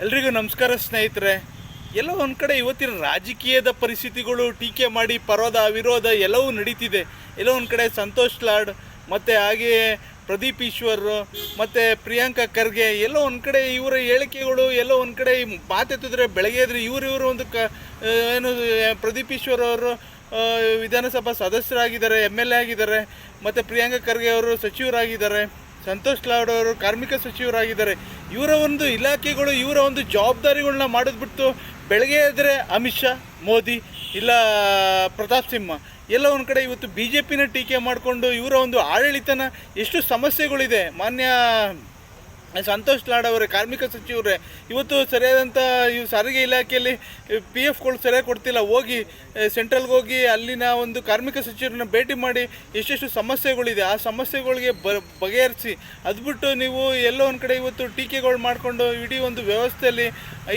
ಎಲ್ರಿಗೂ ನಮಸ್ಕಾರ ಸ್ನೇಹಿತರೆ. ಎಲ್ಲೋ ಒಂದು ಕಡೆ ಇವತ್ತಿನ ರಾಜಕೀಯದ ಪರಿಸ್ಥಿತಿಗಳು ಟೀಕೆ ಮಾಡಿ ಪರೋಧ ವಿರೋಧ ಎಲ್ಲವೂ ನಡೀತಿದೆ. ಎಲ್ಲೋ ಒಂದು ಕಡೆ ಸಂತೋಷ್ ಲಾಡ್ ಮತ್ತು ಹಾಗೆಯೇ ಪ್ರದೀಪ್ ಈಶ್ವರ್ ಮತ್ತು ಪ್ರಿಯಾಂಕಾ ಖರ್ಗೆ ಎಲ್ಲೋ ಒಂದು ಕಡೆ ಇವರ ಹೇಳಿಕೆಗಳು ಎಲ್ಲೋ ಒಂದು ಕಡೆ ಮಾತೆತ್ತಿದ್ರೆ ಬೆಳಗ್ಗೆ ಎದ್ರೆ ಇವರು ಒಂದು ಏನು ಪ್ರದೀಪ್ ಈಶ್ವರ್ ಅವರು ವಿಧಾನಸಭಾ ಸದಸ್ಯರಾಗಿದ್ದಾರೆ, MLA ಆಗಿದ್ದಾರೆ, ಮತ್ತು ಪ್ರಿಯಾಂಕಾ ಖರ್ಗೆ ಅವರು ಸಚಿವರಾಗಿದ್ದಾರೆ, ಸಂತೋಷ್ ಲಾಡ್ ಅವರು ಕಾರ್ಮಿಕ ಸಚಿವರಾಗಿದ್ದಾರೆ. ಇವರ ಒಂದು ಇಲಾಖೆಗಳು ಇವರ ಒಂದು ಜವಾಬ್ದಾರಿಗಳನ್ನ ಮಾಡಿದ್ಬಿಟ್ಟು ಬೆಳಗ್ಗೆ ಎದ್ದರೆ ಅಮಿತ್ ಶಾ, ಮೋದಿ ಇಲ್ಲ ಪ್ರತಾಪ್ ಸಿಂಹ ಎಲ್ಲ ಒಂದು ಕಡೆ ಇವತ್ತು BJPನ ಟೀಕೆ ಮಾಡಿಕೊಂಡು ಇವರ ಒಂದು ಆಡಳಿತನ ಎಷ್ಟು ಸಮಸ್ಯೆಗಳಿದೆ. ಮಾನ್ಯ ಸಂತೋಷ್ ಲಾಡ್ ಅವರೇ, ಕಾರ್ಮಿಕ ಸಚಿವರೇ, ಇವತ್ತು ಸರಿಯಾದಂಥ ಸಾರಿಗೆ ಇಲಾಖೆಯಲ್ಲಿ PFಗಳು ಸರಿಯಾಗಿ ಕೊಡ್ತಿಲ್ಲ. ಹೋಗಿ ಸೆಂಟ್ರಲ್ಗೆ ಹೋಗಿ ಅಲ್ಲಿನ ಒಂದು ಕಾರ್ಮಿಕ ಸಚಿವರನ್ನ ಭೇಟಿ ಮಾಡಿ ಎಷ್ಟೆಷ್ಟು ಸಮಸ್ಯೆಗಳಿದೆ ಆ ಸಮಸ್ಯೆಗಳಿಗೆ ಬಗೆಹರಿಸಿ. ಅದು ಬಿಟ್ಟು ನೀವು ಎಲ್ಲೋ ಒಂದು ಕಡೆ ಇವತ್ತು ಟೀಕೆಗಳು ಮಾಡಿಕೊಂಡು ಇಡೀ ಒಂದು ವ್ಯವಸ್ಥೆಯಲ್ಲಿ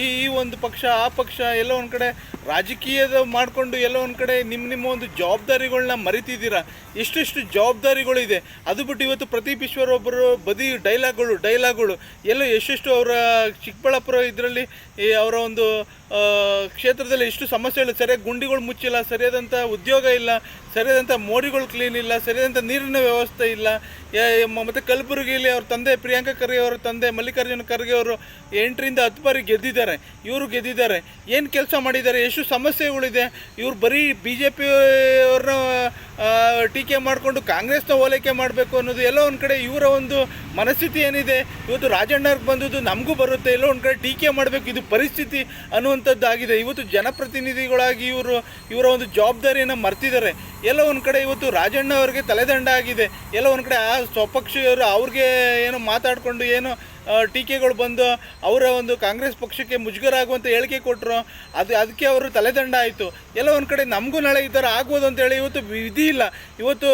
ಈ ಒಂದು ಪಕ್ಷ ಆ ಪಕ್ಷ ಎಲ್ಲೋ ಒಂದು ಕಡೆ ರಾಜಕೀಯದ ಮಾಡಿಕೊಂಡು ಎಲ್ಲೋ ಒಂದು ಕಡೆ ನಿಮ್ಮ ಒಂದು ಜವಾಬ್ದಾರಿಗಳನ್ನ ಮರಿತಿದ್ದೀರಾ. ಎಷ್ಟೆಷ್ಟು ಜವಾಬ್ದಾರಿಗಳಿದೆ. ಅದು ಬಿಟ್ಟು ಇವತ್ತು ಪ್ರದೀಪ್ ಈಶ್ವರ್ ಒಬ್ಬರು ಬದಿ ಡೈಲಾಗ್ಗಳು ಎಲ್ಲೋ ಎಷ್ಟೆಷ್ಟು ಅವರ ಚಿಕ್ಕಬಳ್ಳಾಪುರ ಇದರಲ್ಲಿ ಅವರ ಒಂದು ಕ್ಷೇತ್ರದಲ್ಲಿ ಎಷ್ಟು ಸಮಸ್ಯೆಗಳು, ಸರಿಯಾಗಿ ಗುಂಡಿಗಳು ಮುಚ್ಚಿಲ್ಲ, ಸರಿಯಾದಂಥ ಉದ್ಯೋಗ ಇಲ್ಲ, ಸರಿಯಾದಂಥ ಮೋರಿಗಳು ಕ್ಲೀನ್ ಇಲ್ಲ, ಸರಿಯಾದಂಥ ನೀರಿನ ವ್ಯವಸ್ಥೆ ಇಲ್ಲ. ಮತ್ತು ಕಲಬುರಗಿಯಲ್ಲಿ ಅವ್ರ ತಂದೆ ಪ್ರಿಯಾಂಕಾ ಖರ್ಗೆ ಅವರ ತಂದೆ ಮಲ್ಲಿಕಾರ್ಜುನ ಖರ್ಗೆ ಅವರು 8ರಿಂದ 10 ಬಾರಿ ಗೆದ್ದಿದ್ದಾರೆ. ಇವರು ಗೆದ್ದಿದ್ದಾರೆ. ಏನು ಕೆಲಸ ಮಾಡಿದ್ದಾರೆ, ಎಷ್ಟು ಸಮಸ್ಯೆಗಳಿದೆ. ಇವರು ಬರೀ BJP ಅವ್ರನ್ನ ಟೀಕೆ ಮಾಡಿಕೊಂಡು ಕಾಂಗ್ರೆಸ್ನ ಓಲೈಕೆ ಮಾಡಬೇಕು ಅನ್ನೋದು ಎಲ್ಲೋ ಒಂದು ಕಡೆ ಇವರ ಒಂದು ಮನಸ್ಥಿತಿ ಏನಿದೆ. ಇವತ್ತು ರಾಜಣ್ಣವ್ರಿಗೆ ಬಂದದ್ದು ನಮಗೂ ಬರುತ್ತೆ, ಎಲ್ಲೋ ಒಂದು ಕಡೆ ಟೀಕೆ ಮಾಡಬೇಕು, ಇದು ಪರಿಸ್ಥಿತಿ ಅನ್ನುವಂಥದ್ದಾಗಿದೆ. ಇವತ್ತು ಜನಪ್ರತಿನಿಧಿಗಳಾಗಿ ಇವರ ಒಂದು ಜವಾಬ್ದಾರಿಯನ್ನು ಮರ್ತಿದ್ದಾರೆ. ಎಲ್ಲೋ ಒಂದು ಕಡೆ ಇವತ್ತು ರಾಜಣ್ಣ ಅವರಿಗೆ ತಲೆದಂಡ ಆಗಿದೆ. ಎಲ್ಲೋ ಒಂದು ಕಡೆ ಆ ಸ್ವಪಕ್ಷೀಯರು ಅವ್ರಿಗೆ ಏನೋ ಮಾತಾಡಿಕೊಂಡು ಏನೋ ಟೀಕೆಗಳು ಬಂದು ಅವರ ಒಂದು ಕಾಂಗ್ರೆಸ್ ಪಕ್ಷಕ್ಕೆ ಮುಜುಗರ ಆಗುವಂಥ ಹೇಳಿಕೆ ಕೊಟ್ಟರು. ಅದಕ್ಕೆ ಅವರು ತಲೆದಂಡ ಆಯಿತು. ಎಲ್ಲೋ ಒಂದು ಕಡೆ ನಮಗೂ ನಾಳೆ ಈ ಥರ ಆಗ್ಬೋದು ಅಂತೇಳಿ ಇವತ್ತು ವಿಧಿ ಇಲ್ಲ. ಇವತ್ತು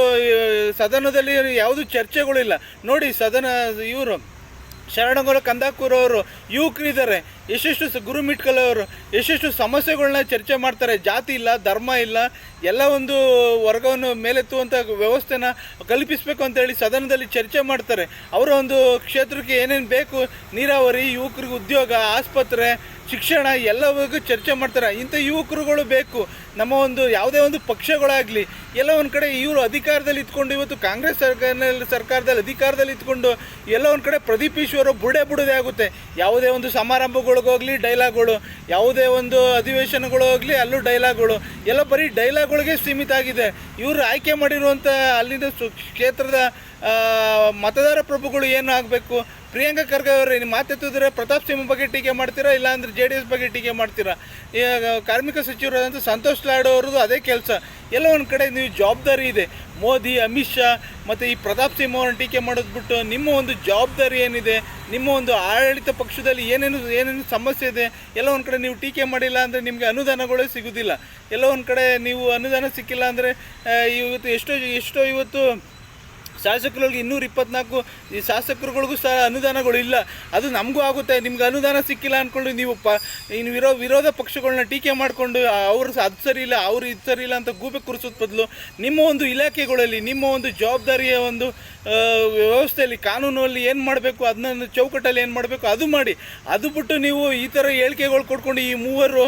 ಸದನದಲ್ಲಿ ಯಾವುದೂ ಚರ್ಚೆಗಳಿಲ್ಲ. ನೋಡಿ ಇವರು ಶರಣಗೋಳ ಕಂದಾಕೂರ್ ಅವರು ಯುವಕರಿದ್ದಾರೆ, ಎಷ್ಟೆಷ್ಟು ಗುರುಮಿಟ್ಕಲ್ ಅವರು ಎಷ್ಟೆಷ್ಟು ಸಮಸ್ಯೆಗಳನ್ನ ಚರ್ಚೆ ಮಾಡ್ತಾರೆ. ಜಾತಿ ಇಲ್ಲ, ಧರ್ಮ ಇಲ್ಲ, ಎಲ್ಲ ಒಂದು ವರ್ಗವನ್ನು ಮೇಲೆತ್ತುವಂಥ ವ್ಯವಸ್ಥೆನ ಕಲ್ಪಿಸಬೇಕು ಅಂತೇಳಿ ಸದನದಲ್ಲಿ ಚರ್ಚೆ ಮಾಡ್ತಾರೆ. ಅವರ ಒಂದು ಕ್ಷೇತ್ರಕ್ಕೆ ಏನೇನು ಬೇಕು, ನೀರಾವರಿ, ಯುವಕರಿಗೆ ಉದ್ಯೋಗ, ಆಸ್ಪತ್ರೆ, ಶಿಕ್ಷಣ ಎಲ್ಲವೂ ಚರ್ಚೆ ಮಾಡ್ತಾರೆ. ಇಂಥ ಯುವಕರುಗಳು ಬೇಕು. ನಮ್ಮ ಒಂದು ಯಾವುದೇ ಒಂದು ಪಕ್ಷಗಳಾಗಲಿ ಎಲ್ಲ ಒಂದು ಕಡೆ ಇವರು ಅಧಿಕಾರದಲ್ಲಿ ಇದ್ಕೊಂಡು ಇವತ್ತು ಕಾಂಗ್ರೆಸ್ ಸರ್ಕಾರದಲ್ಲಿ ಅಧಿಕಾರದಲ್ಲಿ ಇದ್ಕೊಂಡು ಎಲ್ಲ ಒಂದು ಕಡೆ ಪ್ರದೀಪ್ ಈಶ್ವರ್ ಬಿಡೋದೇ ಆಗುತ್ತೆ. ಯಾವುದೇ ಒಂದು ಸಮಾರಂಭಗಳಿಗೋಗಲಿ ಡೈಲಾಗ್ಗಳು, ಯಾವುದೇ ಒಂದು ಅಧಿವೇಶನಗಳು ಹೋಗಲಿ ಅಲ್ಲೂ ಡೈಲಾಗ್ಗಳು, ಎಲ್ಲ ಬರೀ ಡೈಲಾಗ್ಗಳಿಗೆ ಸೀಮಿತ ಆಗಿದೆ. ಇವರು ಆಯ್ಕೆ ಮಾಡಿರುವಂಥ ಅಲ್ಲಿನ ಕ್ಷೇತ್ರದ ಮತದಾರ ಪ್ರಭುಗಳು ಏನು ಆಗಬೇಕು. ಪ್ರಿಯಾಂಕಾ ಖರ್ಗೆ ಅವರೇ, ನೀವು ಮಾತೆತ್ತಿದ್ರೆ ಪ್ರತಾಪ್ ಸಿಂಹ ಬಗ್ಗೆ ಟೀಕೆ ಮಾಡ್ತೀರಾ, ಇಲ್ಲಾಂದರೆ JDS ಬಗ್ಗೆ ಟೀಕೆ ಮಾಡ್ತೀರಾ. ಕಾರ್ಮಿಕ ಸಚಿವರಾದಂಥ ಸಂತೋಷ್ ಲಾಡ್ ಅವ್ರದ್ದು ಅದೇ ಕೆಲಸ. ಎಲ್ಲ ಒಂದು ಕಡೆ ನೀವು ಜವಾಬ್ದಾರಿ ಇದೆ. ಮೋದಿ, ಅಮಿತ್ ಶಾ ಮತ್ತು ಈ ಪ್ರತಾಪ್ ಸಿಂಹ ಅವ್ರನ್ನ ಟೀಕೆ ಮಾಡೋದು ಬಿಟ್ಟು ನಿಮ್ಮ ಒಂದು ಜವಾಬ್ದಾರಿ ಏನಿದೆ, ನಿಮ್ಮ ಒಂದು ಆಡಳಿತ ಪಕ್ಷದಲ್ಲಿ ಏನೇನು ಸಮಸ್ಯೆ ಇದೆ, ಎಲ್ಲ ಒಂದು ಕಡೆ ನೀವು ಟೀಕೆ ಮಾಡಿಲ್ಲ ಅಂದರೆ ನಿಮಗೆ ಅನುದಾನಗಳೇ ಸಿಗೋದಿಲ್ಲ. ಎಲ್ಲ ಒಂದು ಕಡೆ ನೀವು ಅನುದಾನ ಸಿಕ್ಕಿಲ್ಲ ಅಂದರೆ ಇವತ್ತು ಎಷ್ಟೋ ಇವತ್ತು ಶಾಸಕರುಗಳಿಗೆ 224 ಈ ಶಾಸಕರುಗಳಿಗೂ ಸಹ ಅನುದಾನಗಳು ಇಲ್ಲ. ಅದು ನಮಗೂ ಆಗುತ್ತೆ. ನಿಮ್ಗೆ ಅನುದಾನ ಸಿಕ್ಕಿಲ್ಲ ಅಂದ್ಕೊಂಡು ನೀವು ವಿರೋಧ ಪಕ್ಷಗಳನ್ನ ಟೀಕೆ ಮಾಡಿಕೊಂಡು ಅವರು ಅದು ಸರಿ ಇಲ್ಲ, ಅವರು ಇದು ಸರಿ ಇಲ್ಲ ಅಂತ ಗೂಬೆ ಕೂರಿಸೋದ್ ಬದಲು ನಿಮ್ಮ ಒಂದು ಇಲಾಖೆಗಳಲ್ಲಿ ನಿಮ್ಮ ಒಂದು ಜವಾಬ್ದಾರಿಯ ಒಂದು ವ್ಯವಸ್ಥೆಯಲ್ಲಿ ಕಾನೂನಲ್ಲಿ ಏನು ಮಾಡಬೇಕು, ಅದನ್ನ ಚೌಕಟ್ಟಲ್ಲಿ ಏನು ಮಾಡಬೇಕು ಅದು ಮಾಡಿ. ಅದು ಬಿಟ್ಟು ನೀವು ಈ ಥರ ಹೇಳಿಕೆಗಳು ಕೊಡ್ಕೊಂಡು ಈ ಮೂವರು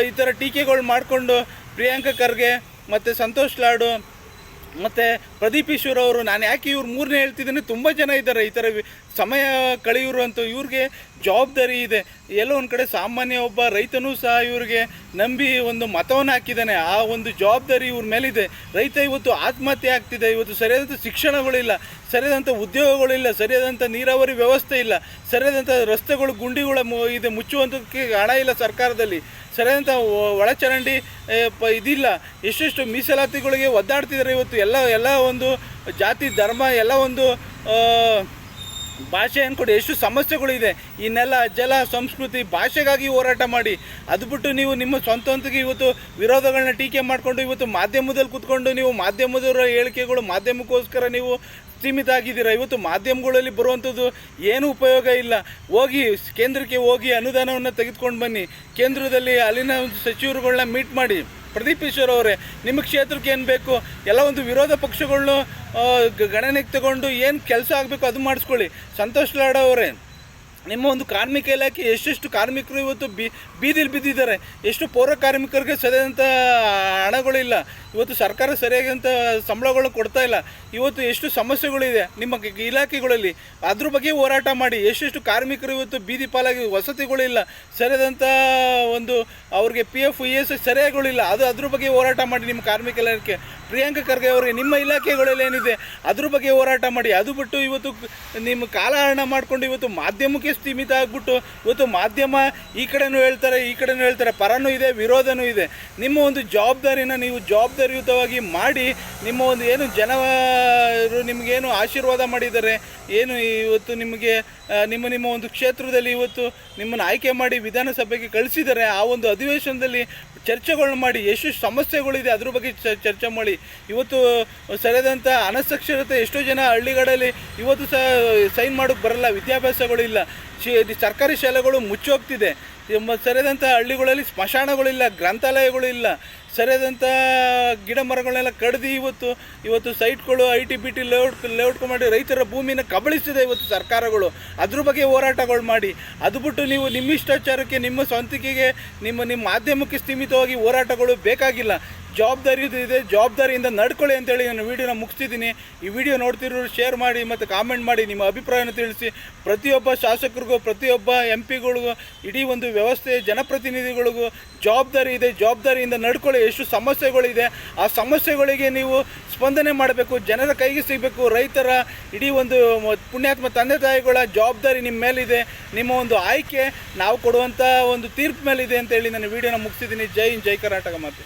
ಈ ಥರ ಟೀಕೆಗಳು ಮಾಡಿಕೊಂಡು ಪ್ರಿಯಾಂಕಾ ಖರ್ಗೆ ಮತ್ತು ಸಂತೋಷ್ ಲಾಡು ಮತ್ತು ಪ್ರದೀಪ್ ಈಶ್ವರ್ ಅವರು, ನಾನು ಯಾಕೆ ಇವ್ರು ಮೂರನೇ ಹೇಳ್ತಿದ್ದೀನಿ, ತುಂಬ ಜನ ಇದ್ದಾರೆ ಈ ಥರ ಸಮಯ ಕಳೆಯೋರು ಅಂತ. ಇವ್ರಿಗೆ ಜವಾಬ್ದಾರಿ ಇದೆ. ಎಲ್ಲೋ ಒಂದು ಕಡೆ ಸಾಮಾನ್ಯ ಒಬ್ಬ ರೈತನೂ ಸಹ ಇವ್ರಿಗೆ ನಂಬಿ ಒಂದು ಮತವನ್ನು ಹಾಕಿದ್ದಾನೆ. ಆ ಒಂದು ಜವಾಬ್ದಾರಿ ಇವ್ರ ಮೇಲಿದೆ. ರೈತ ಇವತ್ತು ಆತ್ಮಹತ್ಯೆ ಆಗ್ತಿದೆ. ಇವತ್ತು ಸರಿಯಾದಂಥ ಶಿಕ್ಷಣಗಳಿಲ್ಲ, ಸರಿಯಾದಂಥ ಉದ್ಯೋಗಗಳಿಲ್ಲ, ಸರಿಯಾದಂಥ ನೀರಾವರಿ ವ್ಯವಸ್ಥೆ ಇಲ್ಲ, ಸರಿಯಾದಂಥ ರಸ್ತೆಗಳು ಗುಂಡಿಗಳ ಇದೆ, ಮುಚ್ಚುವಂಥದ್ದಕ್ಕೆ ಹಣ ಇಲ್ಲ ಸರ್ಕಾರದಲ್ಲಿ, ಸರಿಯಾದಂಥ ಒಳಚರಂಡಿ ಇದಿಲ್ಲ. ಎಷ್ಟೆಷ್ಟು ಮೀಸಲಾತಿಗಳಿಗೆ ಒದ್ದಾಡ್ತಿದ್ದಾರೆ. ಇವತ್ತು ಎಲ್ಲ ಒಂದು ಜಾತಿ ಧರ್ಮ ಎಲ್ಲ ಒಂದು ಭಾಷೆ ಅಂದ್ಕೊಂಡು ಎಷ್ಟು ಸಮಸ್ಯೆಗಳಿದೆ. ಈ ನೆಲ ಜಲ ಸಂಸ್ಕೃತಿ ಭಾಷೆಗಾಗಿ ಹೋರಾಟ ಮಾಡಿ. ಅದು ಬಿಟ್ಟು ನೀವು ನಿಮ್ಮ ಸ್ವಂತಕ್ಕೆ ಇವತ್ತು ವಿರೋಧಗಳನ್ನ ಟೀಕೆ ಮಾಡಿಕೊಂಡು ಇವತ್ತು ಮಾಧ್ಯಮದಲ್ಲಿ ಕೂತ್ಕೊಂಡು ನೀವು ಮಾಧ್ಯಮದವರ ಹೇಳಿಕೆಗಳು ಮಾಧ್ಯಮಕ್ಕೋಸ್ಕರ ನೀವು ಸೀಮಿತ ಆಗಿದ್ದೀರಾ. ಇವತ್ತು ಮಾಧ್ಯಮಗಳಲ್ಲಿ ಬರುವಂಥದ್ದು ಏನೂ ಉಪಯೋಗ ಇಲ್ಲ. ಕೇಂದ್ರಕ್ಕೆ ಹೋಗಿ ಅನುದಾನವನ್ನು ತೆಗೆದುಕೊಂಡು ಬನ್ನಿ. ಕೇಂದ್ರದಲ್ಲಿ ಅಲ್ಲಿನ ಸಚಿವರುಗಳನ್ನ ಮೀಟ್ ಮಾಡಿ. ಪ್ರದೀಪ್ ಈಶ್ವರ್ ಅವರೇ, ನಿಮ್ಮ ಕ್ಷೇತ್ರಕ್ಕೆ ಏನು ಬೇಕು ಎಲ್ಲ ಒಂದು ವಿರೋಧ ಪಕ್ಷಗಳನ್ನ ಗಣನೆಗೆ ತಗೊಂಡು ಏನು ಕೆಲಸ ಆಗಬೇಕು ಅದು ಮಾಡಿಸ್ಕೊಳ್ಳಿ. ಸಂತೋಷ್ ಲಾಡ್ ಅವರೇ, ನಿಮ್ಮ ಒಂದು ಕಾರ್ಮಿಕ ಇಲಾಖೆ ಎಷ್ಟೆಷ್ಟು ಕಾರ್ಮಿಕರು ಇವತ್ತು ಬೀದಿಲಿ ಬಿದ್ದಿದ್ದಾರೆ, ಎಷ್ಟು ಪೌರ ಕಾರ್ಮಿಕರಿಗೆ ಸರಿಯಾದಂಥ ಹಣಗಳಿಲ್ಲ, ಇವತ್ತು ಸರ್ಕಾರ ಸರಿಯಾದಂಥ ಸಂಬಳಗಳು ಕೊಡ್ತಾ ಇಲ್ಲ, ಇವತ್ತು ಎಷ್ಟು ಸಮಸ್ಯೆಗಳಿದೆ ನಿಮ್ಮ ಇಲಾಖೆಗಳಲ್ಲಿ, ಅದ್ರ ಬಗ್ಗೆ ಹೋರಾಟ ಮಾಡಿ. ಎಷ್ಟೆಷ್ಟು ಕಾರ್ಮಿಕರು ಇವತ್ತು ಬೀದಿ ಪಾಲಾಗಿ ವಸತಿಗಳಿಲ್ಲ, ಸರಿಯಾದಂಥ ಒಂದು ಅವ್ರಿಗೆ PF ESI ಸರಿಯಾಗಿಗಳಿಲ್ಲ, ಅದ್ರ ಬಗ್ಗೆ ಹೋರಾಟ ಮಾಡಿ ನಿಮ್ಮ ಕಾರ್ಮಿಕ ಇಲಾಖೆ. ಪ್ರಿಯಾಂಕ ಖರ್ಗೆ ಅವರಿಗೆ ನಿಮ್ಮ ಇಲಾಖೆಗಳಲ್ಲಿ ಏನಿದೆ ಅದ್ರ ಬಗ್ಗೆ ಹೋರಾಟ ಮಾಡಿ. ಅದು ಬಿಟ್ಟು ಇವತ್ತು ನಿಮ್ಮ ಕಾಲಹರಣ ಮಾಡಿಕೊಂಡು ಇವತ್ತು ಮಾಧ್ಯಮಕ್ಕೆ ಸೀಮಿತ ಆಗಿಬಿಟ್ಟು ಇವತ್ತು ಮಾಧ್ಯಮ ಈ ಕಡೆನೂ ಹೇಳ್ತಾರೆ, ಪರನೂ ಇದೆ ವಿರೋಧನೂ ಇದೆ. ನಿಮ್ಮ ಒಂದು ಜವಾಬ್ದಾರಿನ ನೀವು ಜವಾಬ್ದಾರಿಯುತವಾಗಿ ಮಾಡಿ, ನಿಮ್ಮ ಒಂದು ಏನು ಜನರು ನಿಮಗೇನು ಆಶೀರ್ವಾದ ಮಾಡಿದ್ದಾರೆ, ಏನು ಇವತ್ತು ನಿಮಗೆ ನಿಮ್ಮ ಒಂದು ಕ್ಷೇತ್ರದಲ್ಲಿ ಇವತ್ತು ನಿಮ್ಮನ್ನು ಆಯ್ಕೆ ಮಾಡಿ ವಿಧಾನಸಭೆಗೆ ಕಳಿಸಿದ್ದಾರೆ, ಆ ಒಂದು ಅಧಿವೇಶನದಲ್ಲಿ ಚರ್ಚೆಗಳನ್ನ ಮಾಡಿ, ಎಷ್ಟು ಸಮಸ್ಯೆಗಳಿದೆ ಅದ್ರ ಬಗ್ಗೆ ಚರ್ಚೆ ಮಾಡಿ. ಇವತ್ತು ಸರಿಯಾದಂಥ ಅನಕ್ಷರತೆ ಎಷ್ಟೋ ಜನ ಹಳ್ಳಿಗಳಲ್ಲಿ ಇವತ್ತು ಸೈನ್ ಮಾಡೋಕ್ಕೆ ಬರಲ್ಲ, ವಿದ್ಯಾಭ್ಯಾಸಗಳಿಲ್ಲ, ಸರ್ಕಾರಿ ಶಾಲೆಗಳು ಮುಚ್ಚೋಗ್ತಿದೆ, ಸರಿಯಾದಂಥ ಹಳ್ಳಿಗಳಲ್ಲಿ ಸ್ಮಶಾನಗಳಿಲ್ಲ, ಗ್ರಂಥಾಲಯಗಳಿಲ್ಲ, ಸರಿಯಾದಂಥ ಗಿಡ ಮರಗಳನ್ನೆಲ್ಲ ಕಡ್ದು ಇವತ್ತು ಸೈಟ್ಗಳು IT BT ಲೇಔಟ್ ಮಾಡಿ ರೈತರ ಭೂಮಿನ ಕಬಳಿಸಿದೆ ಇವತ್ತು ಸರ್ಕಾರಗಳು. ಅದ್ರ ಬಗ್ಗೆ ಹೋರಾಟಗಳು ಮಾಡಿ. ಅದು ಬಿಟ್ಟು ನೀವು ನಿಮ್ಮ ಇಷ್ಟಾಚಾರಕ್ಕೆ, ನಿಮ್ಮ ಸ್ವಂತಿಕೆಗೆ, ನಿಮ್ಮ ಮಾಧ್ಯಮಕ್ಕೆ ಸೀಮಿತವಾಗಿ ಹೋರಾಟಗಳು ಬೇಕಾಗಿಲ್ಲ. ಜವಾಬ್ದಾರಿ ಇದೆ, ಜವಾಬ್ದಾರಿಯಿಂದ ನಡ್ಕೊಳ್ಳಿ ಅಂತೇಳಿ ನಾನು ವಿಡಿಯೋನ ಮುಗಿಸ್ತಿದ್ದೀನಿ. ಈ ವಿಡಿಯೋ ನೋಡ್ತಿರೋರು ಶೇರ್ ಮಾಡಿ ಮತ್ತು ಕಾಮೆಂಟ್ ಮಾಡಿ, ನಿಮ್ಮ ಅಭಿಪ್ರಾಯನ ತಿಳಿಸಿ. ಪ್ರತಿಯೊಬ್ಬ ಶಾಸಕರಿಗೂ, ಪ್ರತಿಯೊಬ್ಬ MP ಗಳಿಗೂ, ಇಡೀ ಒಂದು ವ್ಯವಸ್ಥೆ ಜನಪ್ರತಿನಿಧಿಗಳಿಗೂ ಜವಾಬ್ದಾರಿ ಇದೆ, ಜವಾಬ್ದಾರಿಯಿಂದ ನಡ್ಕೊಳ್ಳಿ. ಎಷ್ಟು ಸಮಸ್ಯೆಗಳಿದೆ ಆ ಸಮಸ್ಯೆಗಳಿಗೆ ನೀವು ಸ್ಪಂದನೆ ಮಾಡಬೇಕು, ಜನರ ಕೈಗೆ ಸಿಗಬೇಕು. ರೈತರ ಇಡೀ ಒಂದು ಪುಣ್ಯಾತ್ಮ ತಂದೆ ತಾಯಿಗಳ ಜವಾಬ್ದಾರಿ ನಿಮ್ಮ ಮೇಲಿದೆ, ನಿಮ್ಮ ಒಂದು ಆಯ್ಕೆ ನಾವು ಕೊಡುವಂಥ ಒಂದು ತೀರ್ಪು ಮೇಲಿದೆ ಅಂತೇಳಿ ನಾನು ವಿಡಿಯೋನ ಮುಗಿಸಿದ್ದೀನಿ. ಜೈ ಹಿಂದ್, ಜೈ ಕರ್ನಾಟಕ ಮಾತೆ.